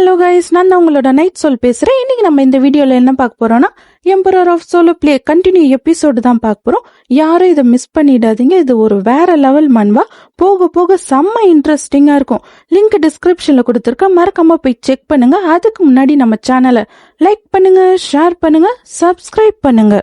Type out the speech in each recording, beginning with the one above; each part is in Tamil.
ஹலோ கைஸ், நான் தான் உங்களோட நைட் சோல் பேசுறேன். இன்னைக்கு நம்ம இந்த வீடியோல என்ன பார்க்க போறோம்னா, Emperor of Solo Play continue episode தான் பார்க்க போறோம். யாரும் இதை மிஸ் பண்ணிடாதீங்க. இது ஒரு வேற லெவல் மன்வா. போக போக செம்ம இன்ட்ரெஸ்டிங்கா இருக்கும். லிங்க் டிஸ்கிரிப்ஷன்ல கொடுத்துருக்கேன், மறக்காம போய் செக் பண்ணுங்க. அதுக்கு முன்னாடி நம்ம சேனலை லைக் பண்ணுங்க, ஷேர் பண்ணுங்க, சப்ஸ்கிரைப் பண்ணுங்க.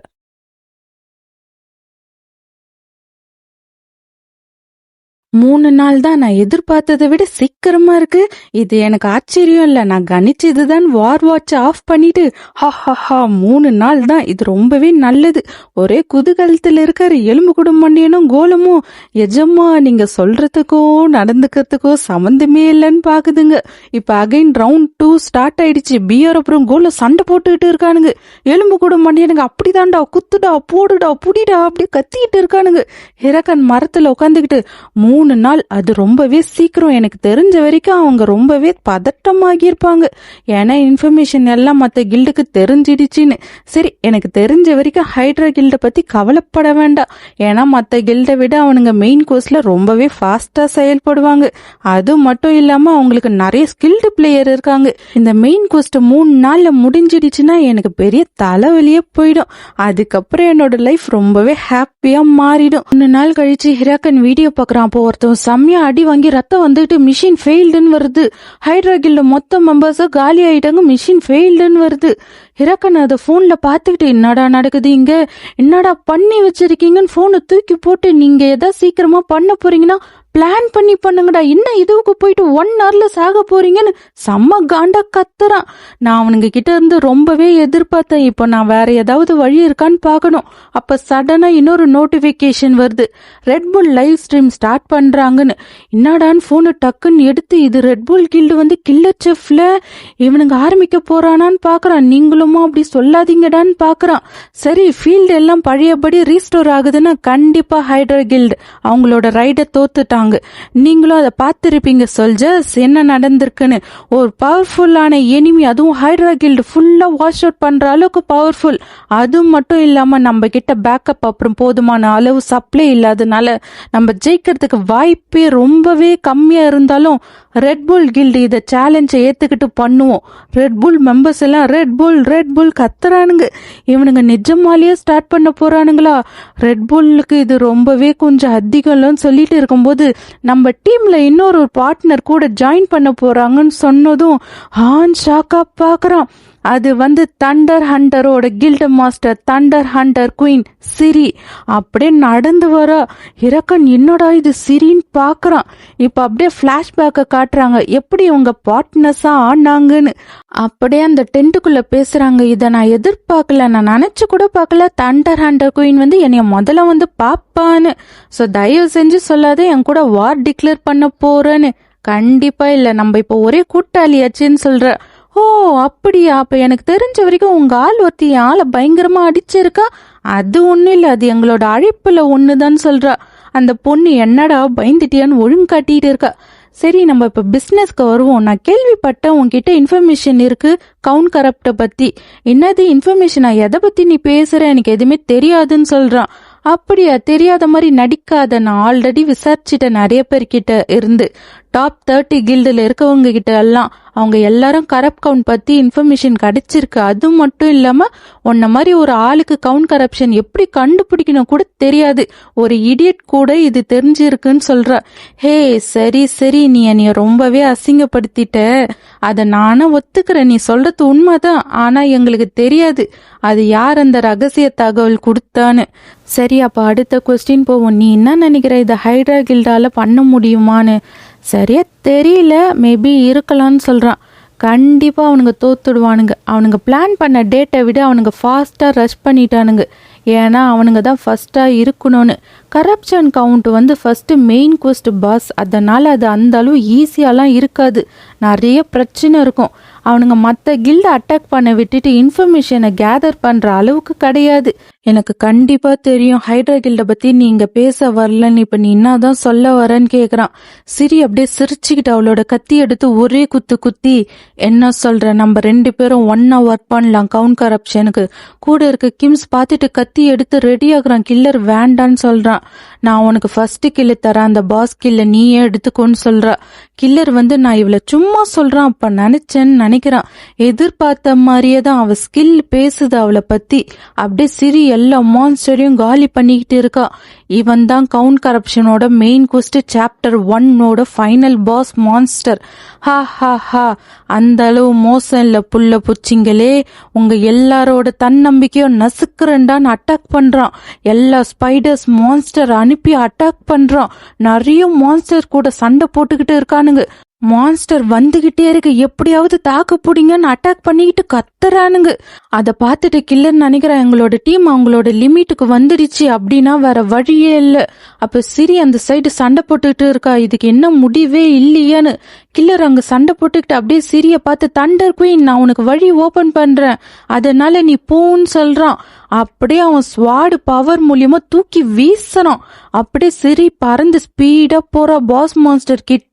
3 நாள் தான். நான் எதிர்பார்த்ததை விட சீக்கிரமா இருக்கு. இது எனக்கு ஆச்சரியம் இல்ல, நான் கணிச்சதுதான். வார் வாட்ச் ஆஃப் பண்ணிட்டு 3 நாள் தான். இது ரொம்பவே நல்லது. ஒரே குதூகலத்தில் இருக்காரு எலும்பு குடும்பண்டியனும் கோலமும். எஜம்மா, நீங்க சொல்றதுக்கோ நடந்துக்கிறதுக்கோ சம்பந்தமே இல்லைன்னு பாக்குதுங்க. இப்ப அகைன் ரவுண்ட் 2 ஸ்டார்ட் ஆயிடுச்சு. பியர் அப்புறம் கோல சண்டை போட்டுக்கிட்டு இருக்கானுங்க. எலும்பு குடும்பண்டியனுங்க அப்படிதான்டா, குத்துடா, போடுடா, புடிடா அப்படியே கத்திக்கிட்டு இருக்கானுங்க. ஹிரக்கன் மரத்துல உட்காந்துக்கிட்டு 3 நாள், அது ரொம்பவே சீக்கிரம். எனக்கு தெரிஞ்ச வரைக்கும் அவங்க ரொம்பவே பதட்டமாகி இருப்பாங்க. ஏன்னா இன்ஃபர்மேஷன் எல்லாம் மற்ற கில்டுக்கு தெரிஞ்சிடுச்சின்னு. சரி, எனக்கு தெரிஞ்ச வரைக்கும் ஹைட்ரா கில்ட பத்தி கவலைப்பட வேண்டாம். ஏன்னா மற்ற கில்டை விட அவனுங்க மெயின் கோர்ஸ்ல ரொம்பவே ஃபாஸ்டா செயல்படுவாங்க. அது மட்டும் இல்லாம அவங்களுக்கு நிறைய ஸ்கில்டு பிளேயர் இருக்காங்க. இந்த மெயின் கோஸ்ட் 3 நாள்ல முடிஞ்சிடுச்சுன்னா எனக்கு பெரிய தலைவலியே போயிடும். அதுக்கப்புறம் என்னோட லைஃப் ரொம்பவே ஹாப்பியா மாறிடும். 3 நாள் கழிச்சு ஹிராக்கன் வீடியோ பாக்குறான். அப்போ ஒருத்தன் செம்மையா அடி வாங்கி ரத்தம் வந்துட்டு மிஷின் ஃபெயில்டுன்னு வருது. ஹைட்ரா கில்டு மொத்த மெம்பர்ஸா காலி ஆயிட்டாங்க, மிஷின் ஃபெயில்டுன்னு வருது. ஹிராக்கன் அதை போன்ல பாத்துக்கிட்டு, என்னடா நடக்குது இங்க, என்னடா பண்ணி வச்சிருக்கீங்கன்னு போனை தூக்கி போட்டு, நீங்க எதாவது சீக்கிரமா பண்ண போறீங்கன்னா பிளான் பண்ணி பண்ணுங்கடா, என்ன இதுவுக்கு போயிட்டு 1 hourல சாக போறீங்கன்னு செம்ம காண்டா கத்துறான். நான் அவனுங்க கிட்ட இருந்து ரொம்பவே எதிர்பார்த்தேன். இப்போ நான் வேற ஏதாவது வழி இருக்கான்னு பாக்கணும். அப்ப சடனா இன்னொரு நோட்டிபிகேஷன் வருது, ரெட்புல் லைவ் ஸ்ட்ரீம் ஸ்டார்ட் பண்றாங்கன்னு. என்னடான்னு போனு டக்குன்னு எடுத்து, இது ரெட்புல் கில்டு வந்து கில்லர் செஃப்ல இவனுங்க ஆரம்பிக்க போறானான்னு பாக்குறான். நீங்களுமா அப்படி சொல்லாதீங்கடான்னு பாக்குறான். சரி, ஃபீல்டு எல்லாம் பழையபடி ரீஸ்டோர் ஆகுதுன்னா கண்டிப்பா ஹைட்ரா கில்டு அவங்களோட ரைடை தோத்துட்டாங்க. நீங்களும் அதை பார்த்திருப்பீங்க சோல்ஜர்ஸ், என்ன நடந்திருக்குன்னு. ஒரு பவர்ஃபுல்லான எனிமி, அதுவும் ஹைட்ரா கில்டு ஃபுல்லா வாஷ் அவுட் பண்ற அளவுக்கு பவர்ஃபுல். அது மட்டும் இல்லாம நம்ம கிட்ட பேக்கப் அப்புறம் போதுமான அளவு சப்ளை இல்லாதனால நம்ம ஜெயிக்கிறதுக்கு வாய்ப்பே ரொம்பவே கம்மியா இருந்தாலும் ரெட்புல் கில்டு இதை சேலஞ்சை ஏத்துக்கிட்டு பண்ணுவோம். ரெட்புல் மெம்பர்ஸ் எல்லாம் ரெட்புல் கத்துறானுங்க. இவனுங்க நிஜமாலேயே ஸ்டார்ட் பண்ண போறானுங்களா? ரெட்புல்லுக்கு இது ரொம்பவே கொஞ்சம் அதிகம்னு சொல்லிட்டு இருக்கும்போது நம்ம டீம்ல இன்னொரு பார்ட்னர் கூட ஜாயின் பண்ண போறாங்கன்னு சொன்னதும் ஷாக்கா பாக்குறான். அது வந்து தண்டர் ஹண்டரோட guild master, thunder hunter queen சிரி. அப்படியே நடந்து வர ஹிராக்கன், என்னடா இது சிரின்னு பாக்குறான். இப்ப அப்படியே பிளாஷ்பேக்க காட்டுறாங்க, எப்படி உங்க பார்ட்னர்ஸா ஆனாங்கன்னு. அப்படியே அந்த டென்ட்டுக்குள்ள பேசுறாங்க. இதை நான் எதிர்பார்க்கல, நான் நினைச்சு கூட பார்க்கல. தண்டர் ஹண்டர் குயின் வந்து என்னைய முதல்ல வந்து பாப்பான்னு. சோ தயவு செஞ்சு சொல்லாத என் கூட வார் டிக்ளேர் பண்ண போறேன்னு. கண்டிப்பா இல்ல, நம்ம இப்ப ஒரே கூட்டாளியாச்சுன்னு சொல்ற. ஓ அப்படியா? அப்ப எனக்கு தெரிஞ்ச வரைக்கும் உங்க ஆள் ஒருத்தி ஆளை பயங்கரமா அடிச்சிருக்கா. அது ஒண்ணும் இல்ல, அது எங்களோட அழைப்புல ஒண்ணுதான் சொல்றா. அந்த பொண்ணு என்னடா பயந்துட்டியான்னு ஒழுங்கு காட்டிட்டு இருக்கா. சரி, நம்ம இப்ப பிசினஸ்க்கு வருவோம். நான் கேள்விப்பட்டேன் உன்கிட்ட இன்ஃபர்மேஷன் இருக்கு கவுண்ட் கரப்ட பத்தி. என்னது இன்ஃபர்மேஷனா? எதை பத்தி நீ பேசுற? எனக்கு எதுவுமே தெரியாதுன்னு சொல்றான். அப்படியா? தெரியாத மாதிரி நடிக்காத, நான் ஆல்ரெடி விசாரிச்சுட்டேன் நிறைய பேர்கிட்ட இருந்து. டாப் 30 கில்டுல இருக்கவங்க கிட்ட எல்லாம், அவங்க எல்லாரும் கரப்ட் கவுண்ட் பத்தி இன்ஃபர்மேஷன் கிடைச்சிருக்கு. அது மட்டும் இல்லாம உன்ன மாதிரி ஒரு ஆளுக்கு கவுண்ட் கரப்ஷன் எப்படி கண்டுபிடிக்கணும் கூட தெரியாது. ஒரு இடியட் கூட இது தெரிஞ்சிருக்குன்னு சொல்ற. ஹே சரி, நீ என்னைய ரொம்பவே அசிங்கப்படுத்திட்ட. அத நானும் ஒத்துக்கிறேன், நீ சொல்றது உண்மைதான். ஆனா எங்களுக்கு தெரியாது அது யார் அந்த ரகசிய தகவல் கொடுத்தான்னு. சரி, அப்ப அடுத்த கொஸ்டின் போவோம். நீ என்ன நினைக்கிற, இதை ஹைட்ரா கில்டால பண்ண முடியுமான்னு? சரியா தெரியல, மேபி இருக்கலாம்னு சொல்றான். கண்டிப்பா அவனுங்க தோத்துடுவானுங்க. அவனுங்க பிளான் பண்ண டேட்டை விட அவனுங்க ஃபாஸ்டா ரஷ் பண்ணிட்டானுங்க. ஏன்னா அவனுங்க தான் ஃபர்ஸ்டா இருக்கணும்னு. கரப்ஷன் கவுண்ட் வந்து ஃபர்ஸ்ட் மெயின் கோஸ்ட் பாஸ், அதனால அது அந்த அளவு ஈஸியாலாம் இருக்காது, நிறைய பிரச்சனை இருக்கும். அவனுங்க மற்ற கில்ட அட்டாக் பண்ண விட்டுட்டு இன்ஃபர்மேஷனை கேதர் பண்ற அளவுக்கு கிடையாது. எனக்கு கண்டிப்பா தெரியும் ஹைட்ரா கில்ட பத்தி நீங்க பேச வரலன்னு. இப்ப நீ என்னதான் சொல்ல வரன்னு கேக்குறான். சிரி அப்படியே சிரிச்சுக்கிட்டு அவளோட கத்தி எடுத்து ஒரே குத்தி, என்ன சொல்ற, நம்ம 2 பேரும் ஒன்னா ஒர்க் பண்ணலாம் கவுண்ட் கரப்ஷனுக்கு. கூட இருக்க கிம்ஸ் பார்த்துட்டு கத்தி எடுத்து ரெடி ஆகுறான். கில்லர் வேண்டான்னு சொல்றான். நான் உனக்கு ஃபர்ஸ்ட் கில்லு தரேன், அந்த பாஸ் கில்ல நீயே எடுத்துக்கோன்னு சொல்றா. கில்லர் வந்து நான் இவளை சும்மா நிஜமா சொல்றான். அப்ப நினைச்சேன்னு நினைக்கிறான். எதிர்பார்த்த மாதிரியே தான் அவ ஸ்கில் பேசுது அவளை பத்தி. அப்படியே சிரி எல்லா மான்ஸ்டரையும் காலி பண்ணிக்கிட்டு இருக்கா. இவன் தான் கவுண்ட் கரப்ஷனோட main quest chapter 1 final boss monster. ஹா ஹா ஹா, அந்த அளவு மோசம் இல்ல புள்ள பூச்சிங்களே. உங்க எல்லாரோட தன்னம்பிக்கையும் நசுக்குறண்டான்னு அட்டாக் பண்றான். எல்லா ஸ்பைடர்ஸ் மான்ஸ்டர் அனுப்பி அட்டாக் பண்றான். நிறைய மான்ஸ்டர் கூட சண்டை போட்டுக்கிட்டு இருக்கானுங்க. மான்ஸ்டர் வந்துகிட்டே இருக்கு, எப்படியாவது தாக்கு பிடிங்கன்னு அட்டாக் பண்ணிக்கிட்டு கத்துறானுங்க. அதை பார்த்துட்டு கில்லர் நினைக்கிறேன், எங்களோட டீம் அவங்களோட லிமிட்டுக்கு வந்துடுச்சு அப்படின்னா வேற வழியே இல்லை. அப்ப சிரி அந்த சைடு சண்டை போட்டுக்கிட்டு இருக்கா. இதுக்கு என்ன முடிவே இல்லையான்னு கில்லர் அங்க சண்டை போட்டுக்கிட்டு அப்படியே சிரிய பார்த்து, தண்டர் குயின், நான் உனக்கு வழி ஓபன் பண்றேன், அதனால நீ போன்னு சொல்றான். அப்படியே அவன் ஸ்வாடு பவர் மூலியமா தூக்கி வீசுறான். அப்படியே சிரி பறந்து ஸ்பீடா போறா பாஸ் மான்ஸ்டர் கிட்ட.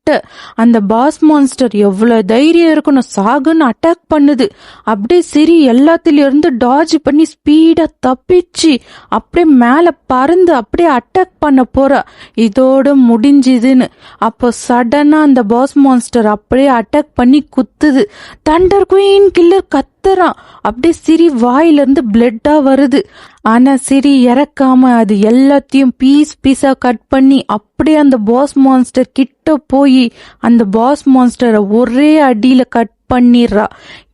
அந்த பாஸ் மான்ஸ்டர் எவ்வளவு தைரியம் இருக்கணும், சாகுன்னு அட்டாக் பண்ணுது. அப்படியே சிரி எல்லாத்திலயும் இருந்து டாஜ் பண்ணி ஸ்பீடா தப்பிச்சு அப்படியே மேல பறந்து அப்படியே அட்டாக் பண்ண போறா. இதோட முடிஞ்சுதுன்னு அப்போ சடனா அந்த பாஸ் மான்ஸ்டர் அப்படியே அட்டாக் பண்ணி குத்துது. தண்டர் குயின் கில்லர் கத்துறான். அப்படியே சிரி வாயிலிருந்து பிளட்டா வருது. ஆனா சிரி இறக்காம அது எல்லாத்தையும் பீஸ் பீஸா கட் பண்ணி அப்படியே அந்த பாஸ் மான்ஸ்டர் கிட்ட போய் அந்த பாஸ் மான்ஸ்டரை ஒரே அடியில கட் பண்ணிடுறா.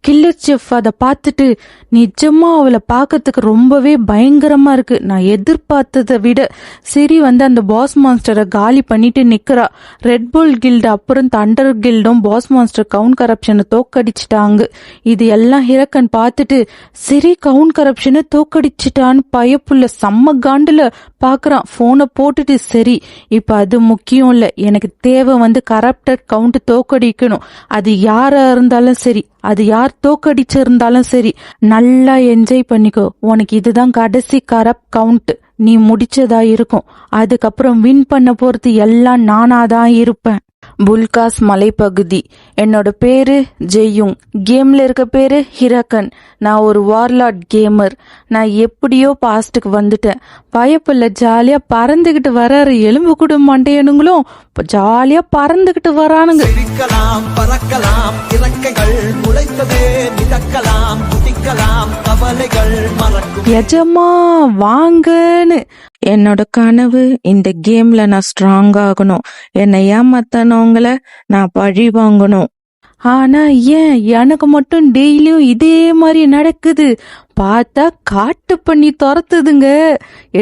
கில்லர் செஃப் அதை பார்த்துட்டு, நிஜமா அவளை பார்க்கறதுக்கு ரொம்பவே பயங்கரமா இருக்கு, நான் எதிர்பார்த்ததை விட. சிரி அந்த பாஸ் மான்ஸ்டரை காலி பண்ணிட்டு நிக்கிறா. ரெட் புல் கில்டு அப்புறம் தண்டர் கில்டும் பாஸ் மான்ஸ்டர் கவுண்ட் கரப்ஷனை தோக்கடிச்சிட்டாங்க. இது எல்லாம் ஹிரக்கன் பார்த்துட்டு, சிரி கவுண்ட் கரப்ஷனை தோக்கடிச்சிட்டான்னு பயப்புள்ள செம்ம காண்டுல பாக்குறான். போனை போட்டுட்டு, சரி இப்ப அது முக்கியம் இல்ல, எனக்கு தேவை கரப்டட் கவுண்ட் தோக்கடிக்கணும். அது யாரா இருந்தாலும் சரி, அது யார் தோக்கடிச்சிருந்தாலும் சரி, நல்லா என்ஜாய் பண்ணிக்கோ. உனக்கு இதுதான் கடைசி கரப்ட் கவுண்ட், நீ முடிச்சதா இருக்கும். அதுக்கப்புறம் வின் பண்ண போறது எல்லாம் நானாதான் இருப்பேன். புல்காஸ் மலைப்பகுதி. என்னோட பேரு ஜெயுங். கேம்ல இருக்க பேரு ஹிரக்கன். நான் ஒரு வார்லாட் கேமர். நான் எப்படியோ பாஸ்டுக்கு வந்துட்டேன். பயப்பில்ல, ஜாலியா பறந்துகிட்டு வராரு. எலும்பு கூட மண்டையனுங்களும் ஜாலியா பறந்துகிட்டு வரானுங்க. பறக்கலாம், இறக்கைகள் முளைத்ததே மிதக்கலாம், குதிக்கலாம், கவலைகள் மறக்கும். எஜமா வாங்கன்னு. என்னோட கனவு இந்த கேம்ல நான் ஸ்ட்ராங் ஆகணும். என்னை ஏமாத்தனவங்கள நான் பழி வாங்கணும். ஆனா ஏன் எனக்கு மட்டும் டெய்லியும் இதே மாதிரி நடக்குது? பார்த்தா காட்டு பண்ணி துரத்துதுங்க.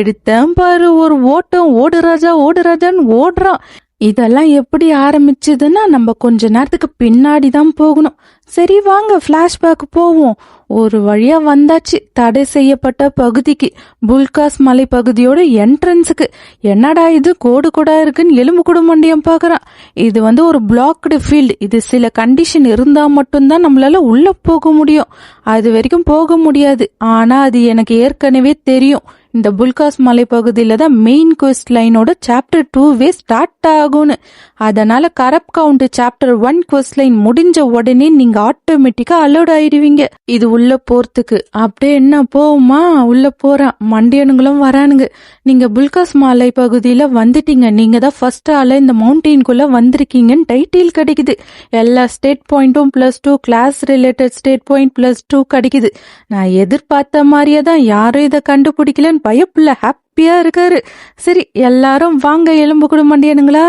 எடுத்தேன் பாரு ஒரு ஓட்டம், ஓடு ராஜா ஓடு ராஜான்னு ஓடுறான். இதெல்லாம் எப்படி ஆரம்பிச்சதுன்னா நம்ம கொஞ்ச நேரத்துக்கு பின்னாடி தான் போகணும். சரி வாங்க பிளாஷ்பேக் போவோம். ஒரு வழியா வந்தாச்சு தடை செய்யப்பட்ட பகுதிக்கு, புல்காஸ் மலை பகுதியோட என்ட்ரன்ஸுக்கு. என்னடா இது கோடு கோடா இருக்குன்னு எலும்பு கூட மண்டியம் பாக்குறான். இது ஒரு பிளாக்டு ஃபீல்டு. இது சில கண்டிஷன் இருந்தா மட்டும்தான் நம்மளால உள்ள போக முடியும். அது வரைக்கும் போக முடியாது. ஆனா அது எனக்கு ஏற்கனவே தெரியும். இந்த புல்காஸ் மலை பகுதியில தான் மெயின் குவெஸ்ட் லைனோட சாப்டர் 2 ஸ்டார்ட் ஆகும்னு. அதனால corrupt count chapter 1 quest line முடிஞ்ச உடனே நீங்க ஆட்டோமேட்டிக்கா அலோட் ஆயிடுவீங்க இது உள்ள போறதுக்கு. அப்படியே என்ன போகுமா, உள்ள போறான். மண்டியனுங்களும் வரானுங்க. நீங்க புல்காஸ் மலை பகுதியில வந்துட்டீங்க, நீங்க தான் ஃபர்ஸ்ட் ஆள இந்த மவுண்டெயின்குள்ள வந்திருக்கீங்கன்னு டைட்டில் கிடைக்குது. எல்லா ஸ்டேட் பாயிண்ட்டும் +2, கிளாஸ் ரிலேட்டட் ஸ்டேட் பாயிண்ட் +2 கிடைக்குது. நான் எதிர்பார்த்த மாதிரியே தான், யாரும் இதை கண்டுபிடிக்கலன்னு பயப்புள்ள ஹாப்பியா இருக்காரு. சரி எல்லாரும் வாங்க, எலும்பு கூட மண்டியனுங்களா,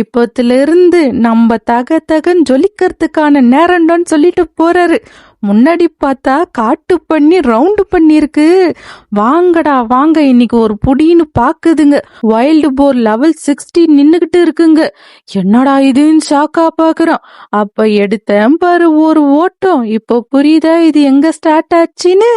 இப்போத்துல இருந்து நம்ம தகன்னு ஜொலிக்கிறதுக்கான நேரம்டான்னு சொல்லிட்டு போறாரு. முன்னாடி பார்த்தா காட்டு பண்ணி ரவுண்டு பண்ணிருக்கு. வாங்கடா வாங்க, இன்னைக்கு ஒரு புடின்னு பாக்குதுங்க. வைல்டு போர் லெவல் 60 நின்னுகிட்டு இருக்குங்க. என்னடா இதுன்னு ஷாக்கா பாக்குறான். அப்ப எடுத்தேன் பாரு ஒரு ஓட்டம். இப்போ புரியுதா இது எங்க ஸ்டார்ட் ஆச்சுன்னு?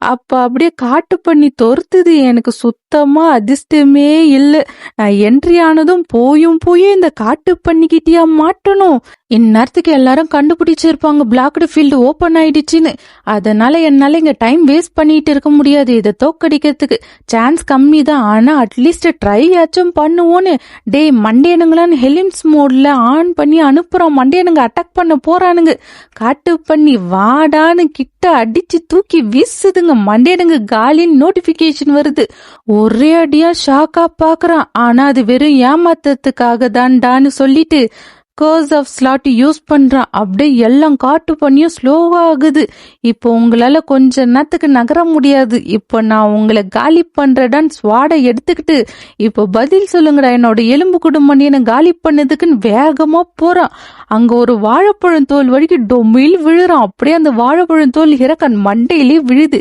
அப்ப அப்படியே காட்டு பண்ணி தொறுத்துது. எனக்கு சுத்தமா அதிர்ஷ்டமே இல்லை. நான் என்ட்ரி ஆனதும் போயும் இந்த காட்டு பண்ணிக்கிட்டியா மாட்டணும். இந்நேரத்துக்கு எல்லாரும் கண்டுபிடிச்சிருப்பாங்க பிளாக்டு ஃபீல்டு ஓபன் ஆயிடுச்சுன்னு. அதனால என்னால இங்க டைம் வேஸ்ட் பண்ணிட்டு இருக்க முடியாது. இதை தோக்கடிக்கிறதுக்கு சான்ஸ் கம்மி தான், ஆனா அட்லீஸ்ட் ட்ரை ஆச்சும் பண்ணுவோன்னு டே மண்டேனுங்களான்னு ஹெலிம்ஸ் மோட்ல ஆன் பண்ணி அனுப்புறோம். மண்டேனுங்க அட்டாக் பண்ண போறானுங்க. காட்டு பண்ணி வாடான்னு கிட்ட அடிச்சு தூக்கி வீசுதுங்க. மண்டேனுங்க காலின்னு நோட்டிபிகேஷன் வருது. ஒரே அடியா ஷாக்கா பாக்குறான். ஆனா அது வெறும் ஏமாத்தத்துக்காக தான்டான்னு சொல்லிட்டு கர்ஸ் ஆஃப் ஸ்லாட் யூஸ் பண்றான். அப்படியே எல்லாம் காட்டு பண்ணியும் ஸ்லோவா ஆகுது. இப்போ உங்களால கொஞ்ச நேரத்துக்கு நகர முடியாது. இப்போ நான் உங்களை காலி பண்றேடான்னு ஸ்வாடை எடுத்துக்கிட்டு இப்போ பதில் சொல்லுங்கடா, என்னோட எலும்பு குடும்பம் என்ன காலி பண்ணதுக்குன்னு வேகமா போறான். அங்க ஒரு வாழைப்பழம் தோல் வரைக்கும் டொமில் விழுறான். அப்படியே அந்த வாழைப்பழம் தோல் ஹிரக்கன் மண்டையிலே விழுது.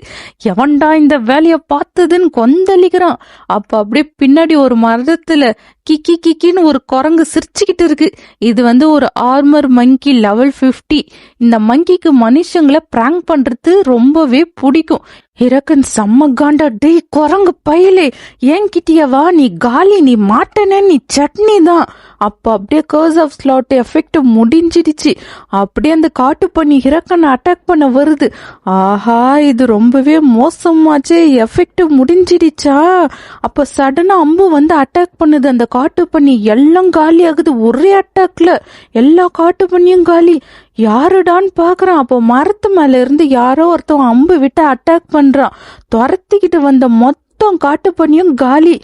எவன்டா இந்த வேலைய பார்த்ததுன்னு கொந்தளிக்கிறான். அப்ப அப்படியே பின்னாடி ஒரு மரத்துல கிக்கி கிக்கின்னு ஒரு குரங்கு சிரிச்சுக்கிட்டு இருக்கு. இது ஒரு ஆர்மர் மங்கி லெவல் 50. இந்த மங்கிக்கு மனுஷங்களை பிராங்க் பண்றது ரொம்பவே பிடிக்கும். ஹிரக்கன் செம்ம காண்டா, டேய் குரங்கு பையலே, ஏன் கிட்டியவா, நீ காலி, நீ மாட்டனே, நீ சட்னி தான். அப்ப அப்படியே கர்ஸ் ஆஃப் ஸ்லாட் எஃபெக்ட் முடிஞ்சிடுச்சு. அப்படியே அந்த காட்டு பண்ணி ஹிரக்கனை அட்டாக் பண்ண வருது. ஆஹா, இது ரொம்பவே மோசமாச்சே, எஃபெக்ட் முடிஞ்சிடுச்சா. அப்ப சடனா அம்பு அட்டாக் பண்ணுது. அந்த காட்டு பண்ணி எல்லாம் காலி ஆகுது ஒரே அட்டாக்ல. எல்லா காட்டு பண்ணியும் காலி. யாருடான்னு பாக்குறான். அப்போ மரத்து மேல இருந்து யாரோ ஒருத்தவன் அம்பு விட்டு அட்டாக் பண்றான். துரத்திக்கிட்டு வந்த மொத்தம் காட்டு பண்ணியும் காலி.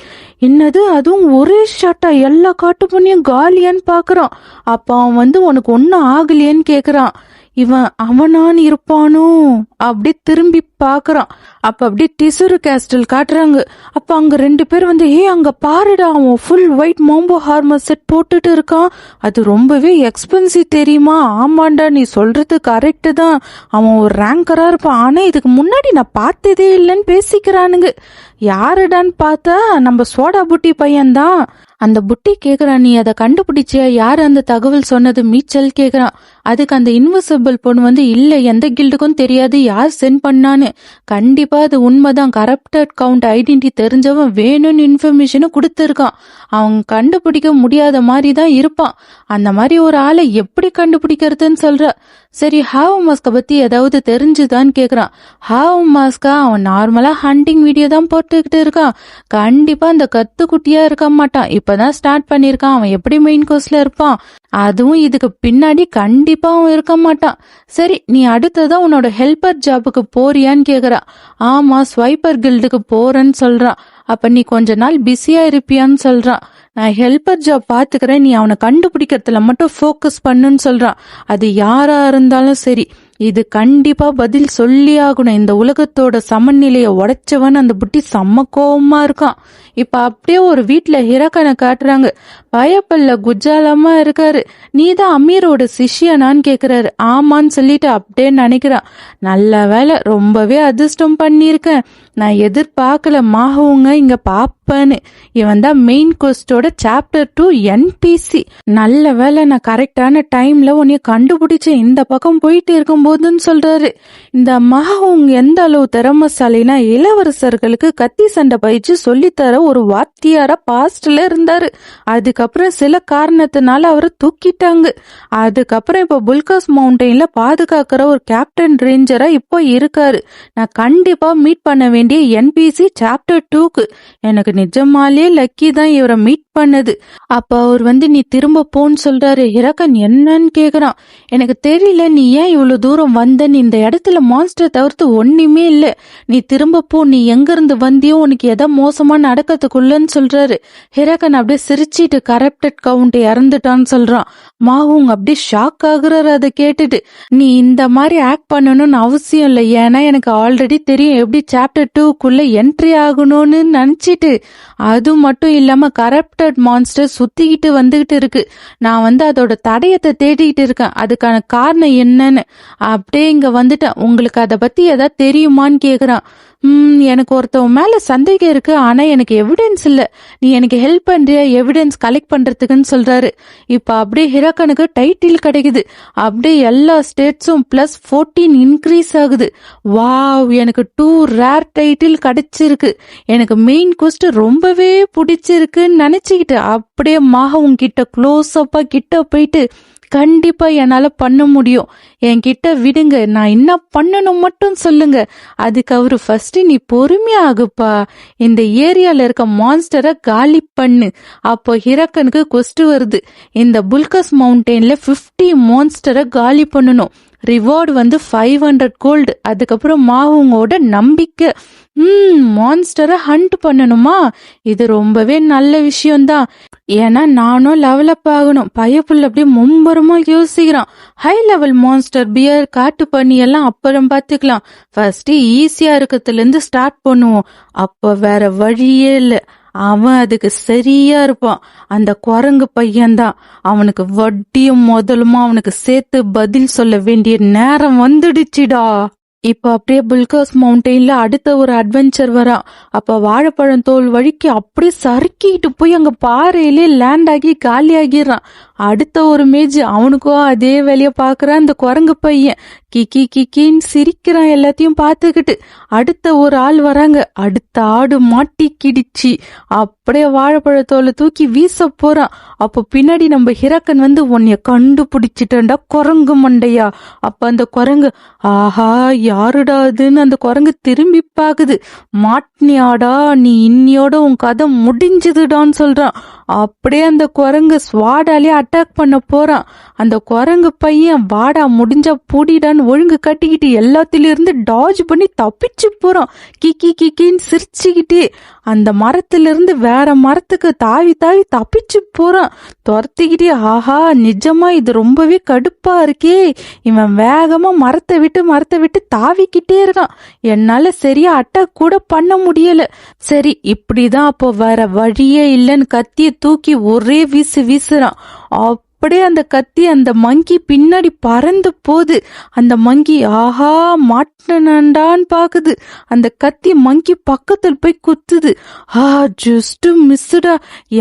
என்னது, அதுவும் ஒரே ஷாட்டா எல்லா காட்டு பண்ணியும் காலியான்னு பாக்குறான். அப்ப அவன் உனக்கு ஒன்னும் ஆகலையேன்னு கேக்குறான். இவன் அவனான்னு இருப்பானோ அப்படி திரும்பி பாக்குறான். அப்ப அப்படியே டிசரு கேஸ்டல் காட்டுறாங்க. அப்ப அங்க 2 பேர் அங்க பாருடா, அவன் ஃபுல் ஒயிட் மாம்போ ஹார்மர் செட் போட்டுட்டு இருக்கான். அது ரொம்பவே எக்ஸ்பென்சிவ் தெரியுமா. ஆமாண்டா, நீ சொல்றது கரெக்ட் தான், அவன் ஒரு ரேங்கரா இருப்பான். ஆனா இதுக்கு முன்னாடி நான் பார்த்ததே இல்லைன்னு பேசிக்கிறானுங்க. யாருடான்னு பார்த்தா நம்ம சோடா புட்டி பையன்தான். அந்த புட்டி கேக்குறான், நீ அதை கண்டுபிடிச்சியா, யாரு அந்த தகவல் சொன்னது, மீச்சல் கேக்குறான். அதுக்கு அந்த இன்விசிபிள் பொண்ணு இல்ல, எந்த கில்டுக்கும் தெரியாது யார் சென்ட் பண்ணான்னு. கண்டிப்பா அது உண்மைதான், கரப்டட் கவுண்ட் ஐடென்டி தெரிஞ்சவன் வேணும்னு இன்ஃபர்மேஷனை கொடுத்துருக்கான். அவன் கண்டுபிடிக்க முடியாத மாதிரி தான் இருப்பான். அந்த மாதிரி ஒரு ஆளை எப்படி கண்டுபிடிக்கிறதுன்னு சொல்ற. சரி, ஹாவ் மாஸ்க பத்தி ஏதாவது தெரிஞ்சுதான்னு கேக்குறான். ஹாவ் மாஸ்கா, அவன் நார்மலா ஹண்டிங் வீடியோ தான் போட்டுக்கிட்டு இருக்கான். கண்டிப்பா அந்த கத்துக்குட்டியா இருக்க மாட்டான், இப்பதான் ஸ்டார்ட் பண்ணிருக்கான். அவன் எப்படி மெயின் கோர்ஸ்ல இருப்பான், அதுவும் இதுக்கு பின்னாடி கண்டிப்பா அவன் இருக்க மாட்டான். சரி, நீ அடுத்ததா உன்னோட ஹெல்பர் ஜாபுக்கு போறியான்னு கேக்குறா. ஆமா, ஸ்வைப்பர் கில்டுக்கு போறேன்னு சொல்றான். அப்ப நீ கொஞ்ச நாள் பிஸியா இருப்பியான்னு சொல்றான். நான் ஹெல்பர் ஜாப் பாத்துக்கிறேன், நீ அவனை கண்டுபிடிக்கிறதுல மட்டும் ஃபோக்கஸ் பண்ணுன்னு சொல்றான். அது யாரா இருந்தாலும் சரி, இது கண்டிப்பா பதில் சொல்லி ஆகணும். இந்த உலகத்தோட சமநிலைய உடைச்சவன் அந்த புட்டி செம்ம கோவமா இருக்கான். இப்ப அப்படியே ஒரு வீட்டுல ஹிரக்கனை காட்டுறாங்க. பயப்பல்ல குஜாலமா இருக்காரு. நீதான் அமீரோட சிஷ்யனான்னு கேக்குறாரு. ஆமான்னு சொல்லிட்டு அப்படியே நினைக்கிறான். நல்ல வேலை, ரொம்பவே அதிர்ஷ்டம் பண்ணிருக்கேன், நான் எதிர்பார்க்கல மாஹவுங்க இங்க பாப்பேன்னு. இவன் தான் மெயின் கோஸ்டோட சாப்டர் 2 NPC. நல்ல வேலை, நான் கரெக்டான டைம்ல உன்னைய கண்டுபிடிச்சேன், இந்த பக்கம் போயிட்டு இருக்கும் போதுன்னு சொல்றாரு. இந்த மாஹவுங் எந்த அளவு திறமசாலினா, இளவரசர்களுக்கு கத்தி சண்டை பயிற்சி சொல்லித்தர ஒரு வாத்தியாரா பாஸ்ட்ல இருந்தாரு. அதுக்கப்புறம் சில காரணத்தினால அவரை தூக்கிட்டாங்க. அதுக்கப்புறம் இப்ப புல்காஸ் மவுண்டெயின்ல பாதுகாக்கிற ஒரு கேப்டன் ரேஞ்சரா இப்போ இருக்காரு. நான் கண்டிப்பா மீட் பண்ண வேண்டிய NPC சாப்டர் 2க்கு. எனக்கு நிஜமாலே லக்கி தான் இவரை மீட் பண்ணது. அப்ப அவர் நீ திரும்ப போன்னு சொல்றாரு. ஹிரக்கன் என்னன்னு கேக்குறான். எனக்கு தெரியல, நீ ஏன் இவ்வளவு தூரம் வந்தன்னு, இந்த இடத்துல மான்ஸ்டர் தவிர்த்து ஒண்ணுமே இல்ல, நீ திரும்ப போ, நீ எங்க இருந்து வந்தியோ உனக்கு எதா மோசமா நடக்கிறதுக்குள்ளன்னு சொல்றாரு. ஹிரக்கன் அப்படியே சிரிச்சிட்டு கரப்டட் கவுண்ட் இறந்துட்டான்னு சொல்றான். மாஹூங் அப்படியே ஷாக் ஆகுறாரு அதை கேட்டுட்டு. நீ இந்த மாதிரி ஆக்ட் பண்ணணும்னு அவசியம் இல்லை, ஏன்னா எனக்கு ஆல்ரெடி தெரியும் எப்படி சாப்டர் 2க்குள்ள என்ட்ரி ஆகணும்னு நினைச்சிட்டு. அது மட்டும் இல்லாம கரப்டட் மான்ஸ்டர் சுத்திக்கிட்டு வந்துகிட்டு இருக்கு. நான் அதோட தடயத்தை தேடிக்கிட்டு இருக்கேன், அதுக்கான காரணம் என்னன்னு. அப்படியே இங்க வந்துட்டேன், உங்களுக்கு அதை பத்தி ஏதாவது தெரியுமான்னு கேக்குறான். எனக்கு ஒருத்தவன் மேல சந்தேகம் இருக்கு, ஆனா எனக்கு எவிடன்ஸ் இல்ல, நீ எனக்கு ஹெல்ப் பண்றியா எவிடன்ஸ் கலெக்ட் பண்றதுக்குன்னு சொல்றாரு. இப்ப அப்படியே ஹிரக்கனுக்கு டைட்டில் கிடைக்குது. அப்படியே எல்லா ஸ்டேட்ஸும் +14 இன்க்ரீஸ் ஆகுது. வாவ், எனக்கு 2 ரேர் டைட்டில் கிடைச்சிருக்கு. எனக்கு மெயின் கோஸ்ட் ரொம்பவே பிடிச்சிருக்குன்னு நினைச்சுக்கிட்டு அப்படியே மாஹவுங் கிட்ட க்ளோஸ் அப்பா கிட்ட போயிட்டு, கண்டிப்பா என்னால பண்ண முடியும், என்கிட்ட விடுங்க, நான் என்ன பண்ணணும் மட்டும் சொல்லுங்க. அதுக்கு அவரு ஃபர்ஸ்ட் நீ பொறுமையா ஆகுப்பா, இந்த ஏரியால இருக்க மான்ஸ்டரை காலி பண்ணு. அப்போ ஹிரக்கனுக்கு கொஸ்ட் வருது. இந்த புல்கஸ் மவுண்டெயின்ல 50 மான்ஸ்டரை காலி பண்ணணும். Reward 500 gold. அதுக்கப்புறம் மாஹூங்கோட நம்பிக்கை. மான்ஸ்டரை ஹண்ட் பண்ணணுமா? இது ரொம்பவே நல்ல விஷயம்தான். ஏன்னா நானும் லெவலப் ஆகணும். பயப்புள்ள அப்படியே மும்பரமா யோசிக்கிறான். ஹை லெவல் மான்ஸ்டர், பியர், காட்டு பண்ணி எல்லாம் அப்புறம் பாத்துக்கலாம். ஃபர்ஸ்ட் ஈஸியா இருக்கிறதுல இருந்து ஸ்டார்ட் பண்ணுவோம். அப்ப வேற வழியே இல்ல. அவன் அதுக்கு சரியா இருப்பான். அந்த குரங்கு பையன்தான். அவனுக்கு வட்டியும் முதலுமா அவனுக்கு சேர்த்து பதில் சொல்ல வேண்டிய நேரம் வந்துடுச்சுடா. இப்ப அப்படியே புல்கர்ஸ் மவுண்டெயின்ல அடுத்த ஒரு அட்வென்ச்சர் வரா. அப்ப வாழைப்பழம் தோல் வழிக்கு அப்படியே சறுக்கிட்டு போய் அங்க பாறையிலே லேண்ட் ஆகி காலி ஆகிடுறான். அடுத்த ஒரு மேஜ் அவனுக்கும் அதே வேலைய பாக்குறான் அந்த குரங்கு பையன். கிக்கி கிக்கின்னு சிரிக்கிறான் எல்லாத்தையும் பார்த்துக்கிட்டு. அடுத்த ஒரு ஆள் வராங்க. அடுத்த ஆடு மாட்டிக்கிடுச்சு. அப்படியே வாழைப்பழத்தோலை தூக்கி வீச போறான். அப்ப பின்னாடி நம்ம ஹிரக்கன் வந்து உன்னைய கண்டுபிடிச்சிட்டா குரங்கு மண்டையா. அப்ப அந்த குரங்கு ஆஹா யாருடா அதுன்னு அந்த குரங்கு திரும்பி பாக்குது. மாட்னியாடா, நீ இன்னியோட உன் கதை முடிஞ்சதுடான்னு சொல்றான். அப்படியே அந்த குரங்கு ஸ்வாடாலே அட்டாக் பண்ண போறான். அந்த குரங்கு பையன் வாடா முடிஞ்சா பூடிடான்னு ஒழுங்கு கட்டிக்கிட்டு எல்லாத்திலிருந்து டாஜ் பண்ணி தப்பிச்சு போறான். கிக்கி கிக்கின்னு சிரிச்சுக்கிட்டே அந்த மரத்திலிருந்து வேற மரத்துக்கு தாவி தாவி தப்பிச்சு போறான். துரத்திக்கிட்டே ஆஹா நிஜமா இது ரொம்பவே கடுப்பா இருக்கே. இவன் வேகமா மரத்தை விட்டு தாவிக்கிட்டே இருக்கான். என்னால சரியா அட்டாக் கூட பண்ண முடியல. சரி இப்படிதான் அப்போ வேற வழியே இல்லைன்னு கத்திய தூக்கி ஒரே வீசுறான். அப்படியே அந்த கத்தி அந்த மங்கி பின்னாடி பறந்து போகுது. அந்த மங்கி ஆஹா மாட்டினான்னு பாக்குது. அந்த கத்தி மங்கி பக்கத்துல போய் குத்துது. ஜஸ்ட் மிஸ்டா,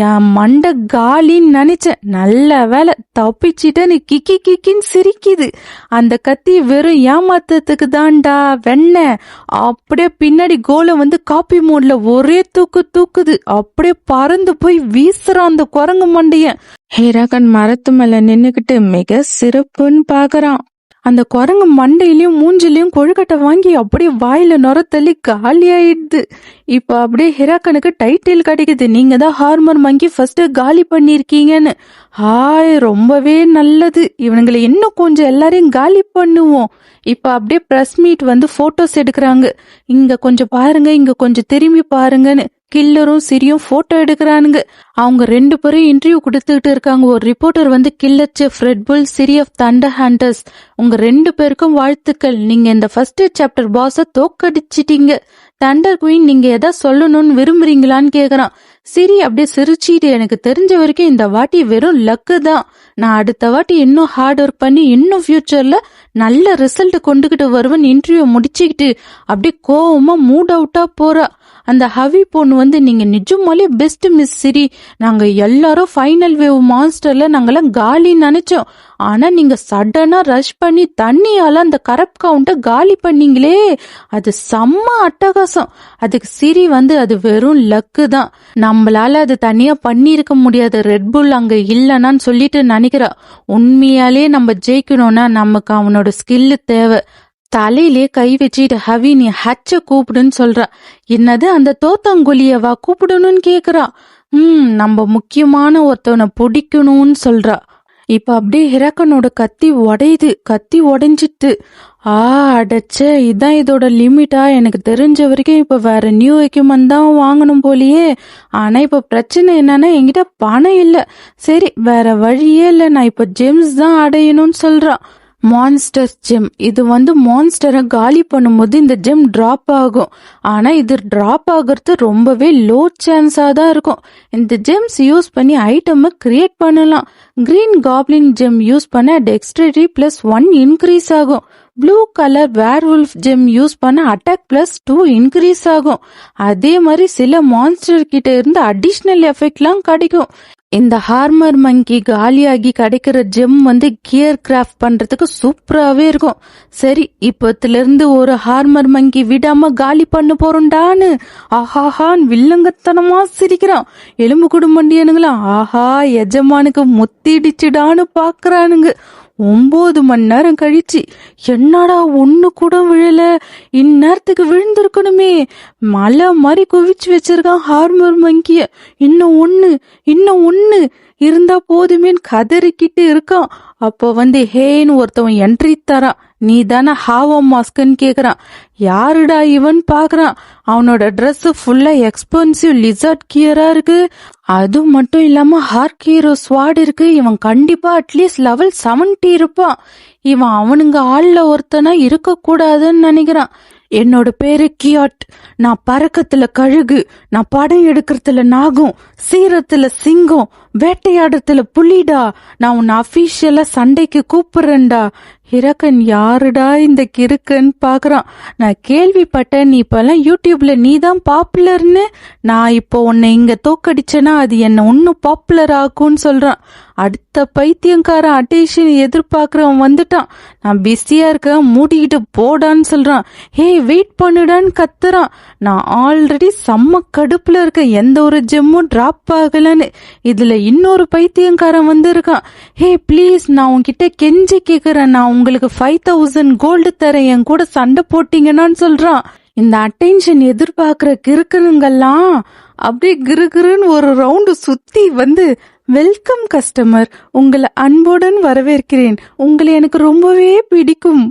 என் மண்டை காலின்னு நினைச்சேன். நல்ல வேலை தப்பிச்சிட்டேன்னு கிக்கி கிக்கின்னு சிரிக்குது. அந்த கத்தி வெறும் ஏமாத்தத்துக்கு தான்டா வெண்ண. அப்படியே பின்னாடி கோலை வந்து காப்பி மோட்ல ஒரே தூக்குது. அப்படியே பறந்து போய் வீசுறான் அந்த குரங்கு மண்டைய. ஹீராகன் மரத்து மேல நின்னுக்கிட்டு மிக சிறப்புன்னு பாக்குறான். அந்த குரங்கு மண்டையிலயும் மூஞ்சிலையும் கொழுக்கட்டை வாங்கி அப்படியே வாயில நுரத்தள்ளி காலி ஆயிடுது. இப்ப அப்படியே ஹிராக்கனுக்கு டைட்டில் கிடைக்குது. நீங்க தான் ஹார்மர் மங்கி ஃபர்ஸ்ட் காலி பண்ணிருக்கீங்கன்னு. ரொம்பவே நல்லது. இவனுங்களை இன்னும் கொஞ்சம் எல்லாரையும் காலி பண்ணுவோம். இப்ப அப்படியே பிரஸ் மீட் வந்து போட்டோஸ் எடுக்கிறாங்க. இங்க கொஞ்சம் பாருங்க, இங்க கொஞ்சம் திரும்பி பாருங்கன்னு கில்லரும் சிரியும் போட்டோ எடுக்கிறானுங்க. அவங்க 2 பேரும் இன்டர்வியூ கொடுத்துக்கிட்டு இருக்காங்க. ஒரு ரிப்போர்ட்டர் வந்து Killer Chef Red Bull, Siri of Thunder Hunters, உங்க 2 பேருக்கும் வாழ்த்துக்கள். நீங்க இந்த ஃபர்ஸ்ட் சாப்டர் பாஸ தோக்கடிச்சிட்டீங்க. தண்டர் குயின், நீங்க எதா சொல்லணும்னு விரும்புறீங்களான்னு கேக்குறான். சிரி அப்படியே சிரிச்சிட்டு, எனக்கு தெரிஞ்ச வரைக்கும் இந்த வாட்டி வெறும் லக்கு தான். நான் அடுத்த வாட்டி இன்னும் ஹார்ட் ஒர்க் பண்ணி இன்னும் ஃபியூச்சர்ல நல்ல ரிசல்ட் கொண்டுகிட்டு வருவேன். இன்டர்வியூ முடிச்சுக்கிட்டு அப்படியே கோவமா மூட் அவுட்டா போறா. அந்த ஹவி பொண்ணு வந்து, நீங்க நிஜமாலே பெஸ்ட் மிஸ் சிரி. நாங்க எல்லாரும் ஃபைனல் வேவ் மான்ஸ்டர்ல நாங்கெல்லாம் காலி நினைச்சோம். ஆனா நீங்க சடனா ரஷ் பண்ணி தண்ணியால அந்த கரப் கவுண்ட காலி பண்ணீங்களே, அது செம்ம அட்டகாசம். அதுக்கு சிரி வந்து, அது வெறும் லக்கு தான். நம்மளால அது தனியா பண்ணிருக்க முடியாது. ரெட்புல் அங்க இல்லைன்னு சொல்லிட்டு நினைக்கிறா. உண்மையாலே நம்ம ஜெயிக்கணும்னா நமக்கு அவனோட ஸ்கில்லு தேவை. தலையிலே கை வச்சுட்டு ஹவி நீ ஹச்ச கூப்பிடுன்னு சொல்றா. என்னது அந்த தோத்தங்குலியவா கூப்பிடணும்னு கேக்குறா. நம்ம முக்கியமான ஒருத்தவனை பிடிக்கணும்னு சொல்றா. இப்ப அப்படியே ஹிராக்கனோட கத்தி உடையுது. கத்தி உடைஞ்சிட்டு அடைச்ச, இதான் இதோட லிமிட்டா? எனக்கு தெரிஞ்ச வரைக்கும் இப்ப வேற நியூ எக்யூப்மெண்ட் தான் வாங்கணும் போலியே. ஆனா இப்ப பிரச்சனை என்னன்னா என்கிட்ட பணம் இல்ல. சரி வேற வழியே இல்ல, நான் இப்ப ஜெம்ஸ் தான் அடையணும்னு சொல்றான். மான்ஸ்டர்ஸ் ஜெம், இது வந்து மான்ஸ்டரை காலி பண்ணும்போது இந்த ஜெம் டிராப் ஆகும். ஆனா இது டிராப் ஆகிறது ரொம்பவே லோ சான்ஸா தான் இருக்கும். இந்த ஜெம்ஸ் யூஸ் பண்ணி ஐட்டம் கிரியேட் பண்ணலாம். கிரீன் காப்ளின் ஜெம் யூஸ் பண்ண டெக்ஸ்ட்ரிட்டி +1 இன்க்ரீஸ் ஆகும். ப்ளூ கலர் வேர்வுல்ஃப் ஜெம் யூஸ் பண்ண அட்டாக் +2 இன்க்ரீஸ் ஆகும். அதே மாதிரி சில மான்ஸ்டர் கிட்ட இருந்து அடிஷ்னல் எஃபெக்ட்லாம் கிடைக்கும். இந்த ஹார்மர் மங்கி காலியாகி கிடைக்கிற ஜெம் வந்து கியர் கிராஃப்ட் பண்றதுக்கு சூப்பராகவே இருக்கும். சரி இப்பத்துல இருந்து ஒரு ஹார்மர் மங்கி விடாம காலி பண்ண போறோம்டான்னு ஆஹாஹான் வில்லங்கத்தனமா சிரிக்கிறான். எலும்பு குடும்பண்டியனுங்களா ஆஹா எஜமானுக்கு முத்திடுச்சுடான்னு பாக்குறானுங்க. 9 மணி நேரம் கழிச்சு என்னடா ஒண்ணு கூட விழல, இந்நேரத்துக்கு விழுந்திருக்கணுமே. மலை மாதிரி குவிச்சு வச்சிருக்கான் ஹார்மர் மங்கிய. இன்னும் ஒண்ணு இருந்தா போதுமேன்னு கதறிக்கிட்டு இருக்கான். அப்போ வந்து ஹேன்னு ஒருத்தவன் என்ட்ரி தரான். நீ தானே ஹாவோ மாஸ்க்னு கேக்குறான். யாருடா இவன் பாக்குறான். அவனோட ட்ரெஸ் ஃபுல்லா எக்ஸ்பென்சிவ் லிசர்ட் கியரா இருக்கு. அது மட்டும் இல்லாம ஹார்க் ஹீரோ ஸ்வாட் இருக்கு. இவன் கண்டிப்பா அட்லீஸ்ட் லெவல் 70 இருப்பான். இவன் அவனுங்க ஆள்ல ஒருத்தனா இருக்க கூடாதுன்னு நினைக்கிறான். என்னோட பேரு கியாட். நான் பறக்கத்துல கழுகு, நான் படம் எடுக்கிறதுல நாகம், சீரத்துல சிங்கம், வேட்டையாடுறதுல புலிடா. நான் உன்னை அபிஷியலா சண்டைக்கு கூப்பிடுறேன்டா. ஹிரக்கன் யாருடா இந்த கிறுக்கன் பாக்குறான். நான் கேள்விப்பட்டேன் நீ இப்பெல்லாம் யூடியூப்ல நீ தான் பாப்புலர்னு. நான் இப்போ உன்னை இங்க தோக்கடிச்சேன்னா அது என்ன இன்னும் பாப்புலர் ஆக்கும்னு சொல்றான். அடுத்த பைத்தியங்காரன் அட்டேஷன் எதிர்பார்க்கறவன் வந்துட்டான். நான் பிஸியா இருக்கேன், மூடிக்கிட்டு போடான்னு சொல்றான். ஹே வெயிட் பண்ணுடான்னு கத்துறான். நான் ஆல்ரெடி செம்ம கடுப்புல இருக்கேன், எந்த ஒரு ஜெம்மும் டிராப் ஆகலன்னு. இதுல இன்னொரு பைத்தியங்காரன் வந்து இருக்கான். ஹே ப்ளீஸ், நான் உன்கிட்ட கெஞ்சி கேக்குறேன், நான் உங்களுக்கு 5000 கோல்டு தரேன், என் கூட சண்டை போட்டீங்கன்னு சொல்றான். இந்த அட்டென்ஷன் எதிர்பார்க்கிற கிறுக்கனுங்கெல்லாம் அப்படியே கிறுகிறுன்னு ஒரு ரவுண்டு சுத்தி வந்து, வெல்கம் கஸ்டமர், உங்களை அன்புடன் வரவேற்கிறேன், உங்களை எனக்கு ரொம்பவே பிடிக்கும்.